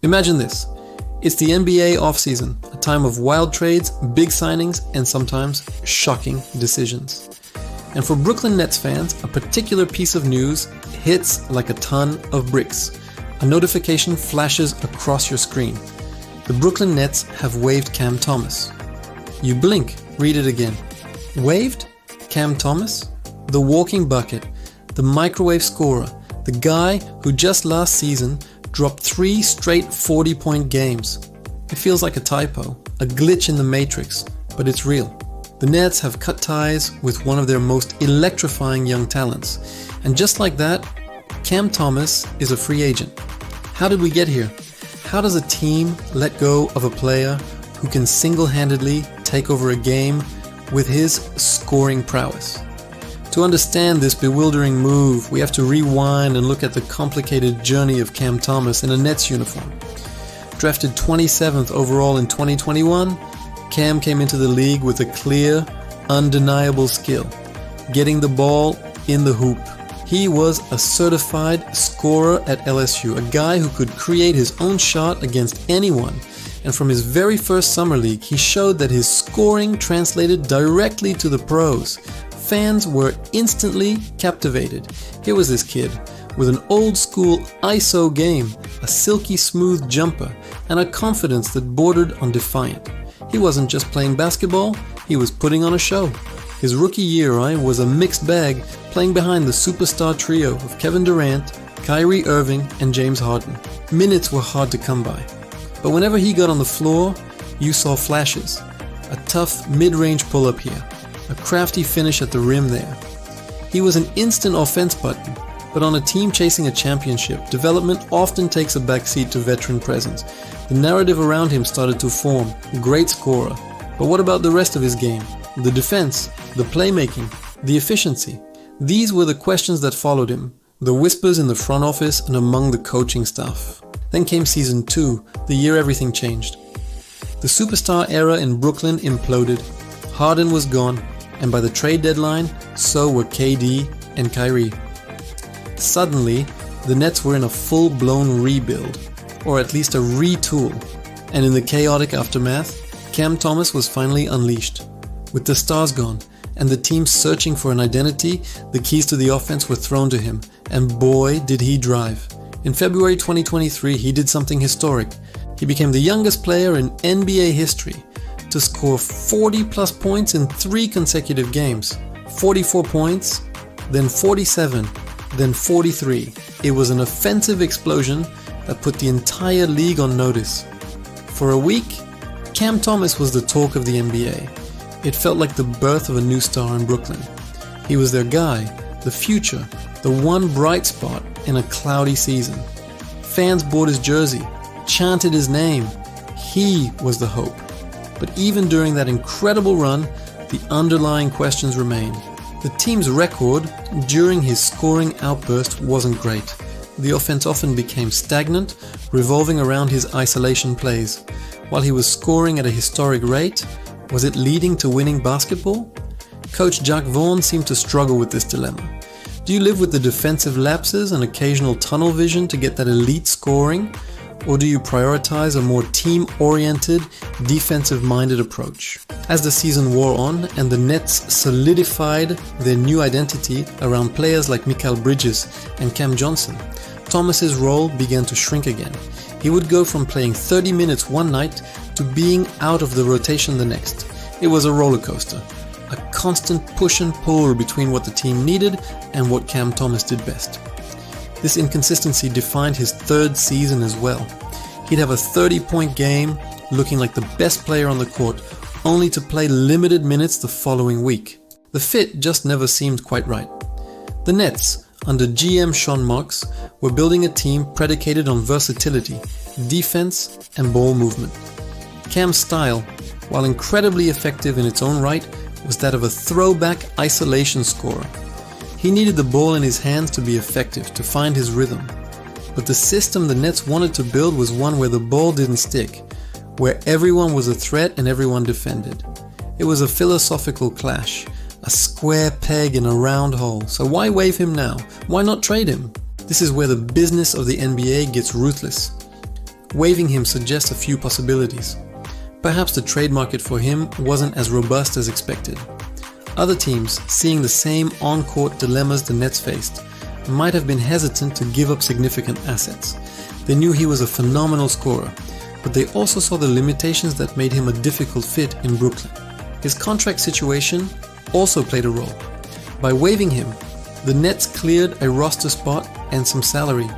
Imagine this. It's the NBA offseason, a time of wild trades, big signings, and sometimes shocking decisions. And for Brooklyn Nets fans, a particular piece of news hits like a ton of bricks. A notification flashes across your screen. The Brooklyn Nets have waived Cam Thomas. You blink, read it again. Waived? Cam Thomas? The walking bucket, the microwave scorer, the guy who just last season dropped 3 straight 40-point games. It feels like a typo, a glitch in the matrix, but it's real. The Nets have cut ties with one of their most electrifying young talents. And just like that, Cam Thomas is a free agent. How did we get here? How does a team let go of a player who can single-handedly take over a game with his scoring prowess? To understand this bewildering move, we have to rewind and look at the complicated journey of Cam Thomas in a Nets uniform. Drafted 27th overall in 2021, Cam came into the league with a clear, undeniable skill, getting the ball in the hoop. He was a certified scorer at LSU, a guy who could create his own shot against anyone. And from his very first summer league, he showed that his scoring translated directly to the pros. Fans were instantly captivated. Here was this kid with an old school ISO game, a silky smooth jumper, and a confidence that bordered on defiant. He wasn't just playing basketball, he was putting on a show. His rookie year was a mixed bag, playing behind the superstar trio of Kevin Durant, Kyrie Irving, and James Harden. Minutes were hard to come by. But whenever he got on the floor, you saw flashes. A tough mid-range pull-up here, a crafty finish at the rim there. He was an instant offense button, but on a team chasing a championship, development often takes a backseat to veteran presence. The narrative around him started to form. Great scorer. But what about the rest of his game? The defense, the playmaking, the efficiency. These were the questions that followed him, the whispers in the front office and among the coaching staff. Then came season 2, the year everything changed. The superstar era in Brooklyn imploded. Harden was gone, and by the trade deadline, so were KD and Kyrie. Suddenly, the Nets were in a full-blown rebuild, or at least a retool, and in the chaotic aftermath, Cam Thomas was finally unleashed. With the stars gone, and the team searching for an identity, the keys to the offense were thrown to him, and boy did he drive. In February 2023, he did something historic. He became the youngest player in NBA history to score 40-plus points in 3 consecutive games. 44 points, then 47, then 43. It was an offensive explosion that put the entire league on notice. For a week, Cam Thomas was the talk of the NBA. It felt like the birth of a new star in Brooklyn. He was their guy, the future, the one bright spot in a cloudy season. Fans bought his jersey, chanted his name. He was the hope. But even during that incredible run, the underlying questions remained. The team's record during his scoring outburst wasn't great. The offense often became stagnant, revolving around his isolation plays. While he was scoring at a historic rate, was it leading to winning basketball? Coach Jack Vaughn seemed to struggle with this dilemma. Do you live with the defensive lapses and occasional tunnel vision to get that elite scoring? Or do you prioritize a more team-oriented, defensive-minded approach? As the season wore on and the Nets solidified their new identity around players like Mikal Bridges and Cam Johnson, Thomas's role began to shrink again. He would go from playing 30 minutes one night to being out of the rotation the next. It was a roller coaster, a constant push and pull between what the team needed and what Cam Thomas did best. This inconsistency defined his 3rd season as well. He'd have a 30-point game, looking like the best player on the court, only to play limited minutes the following week. The fit just never seemed quite right. The Nets, under GM Sean Marks, were building a team predicated on versatility, defense, and ball movement. Cam's style, while incredibly effective in its own right, was that of a throwback isolation scorer. He needed the ball in his hands to be effective, to find his rhythm. But the system the Nets wanted to build was one where the ball didn't stick, where everyone was a threat and everyone defended. It was a philosophical clash, a square peg in a round hole. So why waive him now? Why not trade him? This is where the business of the NBA gets ruthless. Waiving him suggests a few possibilities. Perhaps the trade market for him wasn't as robust as expected. Other teams, seeing the same on-court dilemmas the Nets faced, might have been hesitant to give up significant assets. They knew he was a phenomenal scorer, but they also saw the limitations that made him a difficult fit in Brooklyn. His contract situation also played a role. By waiving him, the Nets cleared a roster spot and some salary,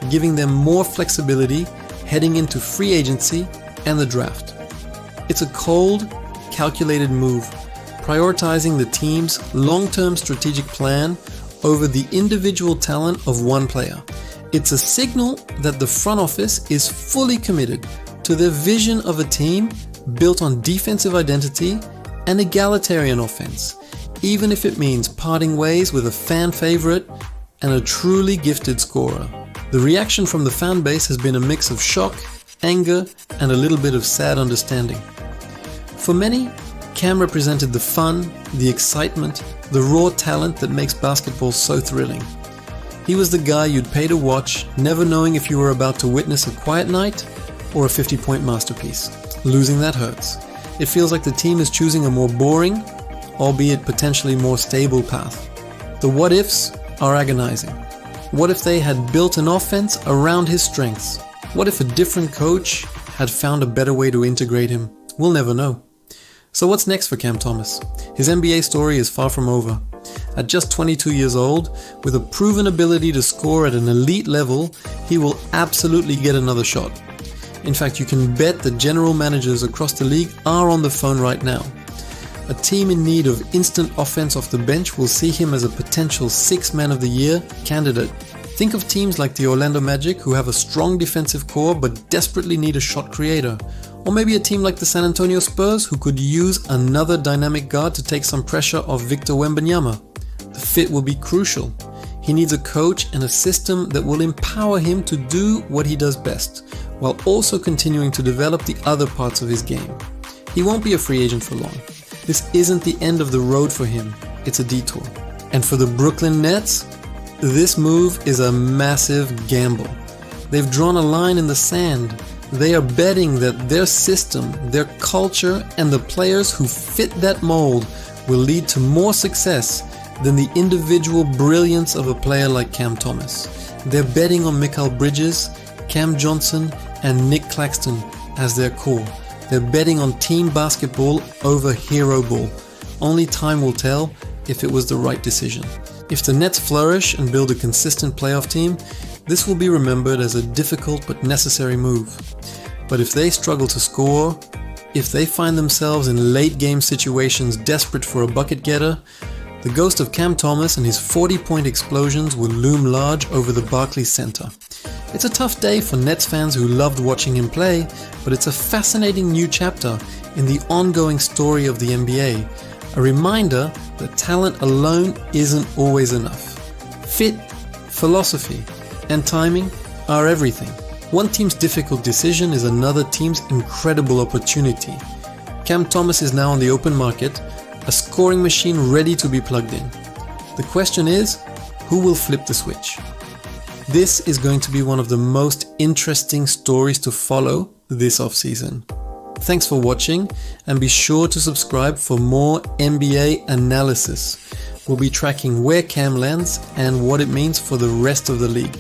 giving them more flexibility heading into free agency and the draft. It's a cold, calculated move, prioritizing the team's long-term strategic plan over the individual talent of one player. It's a signal that the front office is fully committed to their vision of a team built on defensive identity and egalitarian offense, even if it means parting ways with a fan favorite and a truly gifted scorer. The reaction from the fan base has been a mix of shock, anger, and a little bit of sad understanding. For many, Cam represented the fun, the excitement, the raw talent that makes basketball so thrilling. He was the guy you'd pay to watch, never knowing if you were about to witness a quiet night or a 50-point masterpiece. Losing that hurts. It feels like the team is choosing a more boring, albeit potentially more stable path. The what-ifs are agonizing. What if they had built an offense around his strengths? What if a different coach had found a better way to integrate him? We'll never know. So what's next for Cam Thomas? His NBA story is far from over. At just 22 years old, with a proven ability to score at an elite level, he will absolutely get another shot. In fact, you can bet that general managers across the league are on the phone right now. A team in need of instant offense off the bench will see him as a potential Sixth Man of the Year candidate. Think of teams like the Orlando Magic, who have a strong defensive core but desperately need a shot creator. Or maybe a team like the San Antonio Spurs, who could use another dynamic guard to take some pressure off Victor Wembanyama. The fit will be crucial. He needs a coach and a system that will empower him to do what he does best, while also continuing to develop the other parts of his game. He won't be a free agent for long. This isn't the end of the road for him, it's a detour. And for the Brooklyn Nets, this move is a massive gamble. They've drawn a line in the sand. They are betting that their system, their culture, and the players who fit that mold will lead to more success than the individual brilliance of a player like Cam Thomas. They're betting on Mikal Bridges, Cam Johnson, and Nick Claxton as their core. They're betting on team basketball over hero ball. Only time will tell if it was the right decision. If the Nets flourish and build a consistent playoff team, this will be remembered as a difficult but necessary move. But if they struggle to score, if they find themselves in late game situations desperate for a bucket getter, the ghost of Cam Thomas and his 40-point explosions will loom large over the Barclays Center. It's a tough day for Nets fans who loved watching him play, but it's a fascinating new chapter in the ongoing story of the NBA. A reminder that talent alone isn't always enough. Fit, philosophy, and timing are everything. One team's difficult decision is another team's incredible opportunity. Cam Thomas is now on the open market, a scoring machine ready to be plugged in. The question is, who will flip the switch? This is going to be one of the most interesting stories to follow this offseason. Thanks for watching, and be sure to subscribe for more NBA analysis. We'll be tracking where Cam lands and what it means for the rest of the league.